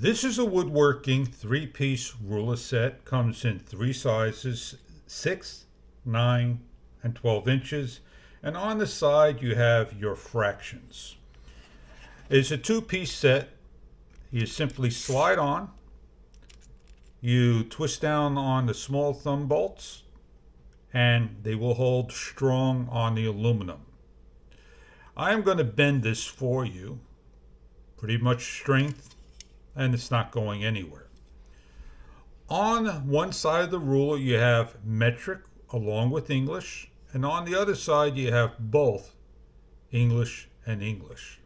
This is a woodworking 3-piece ruler set. Comes in 3 sizes, 6, 9, and 12 inches. And on the side you have your fractions. It's a 2-piece set. You simply slide on. You twist down on the small thumb bolts and they will hold strong on the aluminum. I am going to bend this for you. Pretty much strength, and it's not going anywhere. On one side of the ruler you have metric along with English, and on the other side you have both English and English.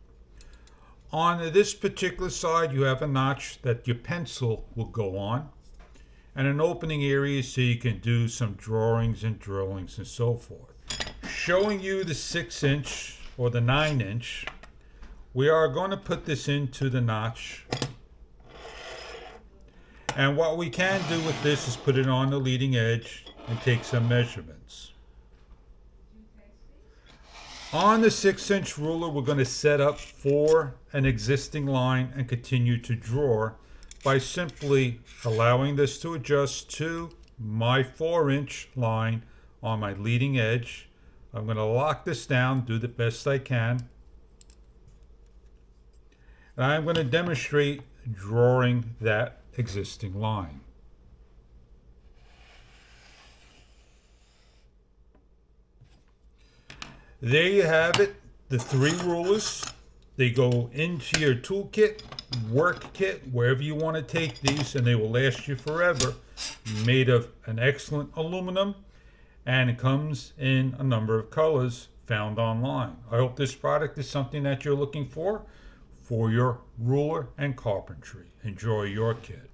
On this particular side you have a notch that your pencil will go on, and an opening area so you can do some drawings and drillings and so forth. Showing you the 6-inch or the 9-inch, we are going to put this into the notch. And what we can do with this is put it on the leading edge and take some measurements. On the 6-inch ruler, we're going to set up for an existing line and continue to draw by simply allowing this to adjust to my 4-inch line on my leading edge. I'm going to lock this down, do the best I can. And I'm going to demonstrate drawing that existing line. There you have it, the 3 rulers. They go into your toolkit, work kit, wherever you want to take these, and they will last you forever. Made of an excellent aluminum, and it comes in a number of colors found online. I hope this product is something that you're looking for your ruler and carpentry. Enjoy your kit.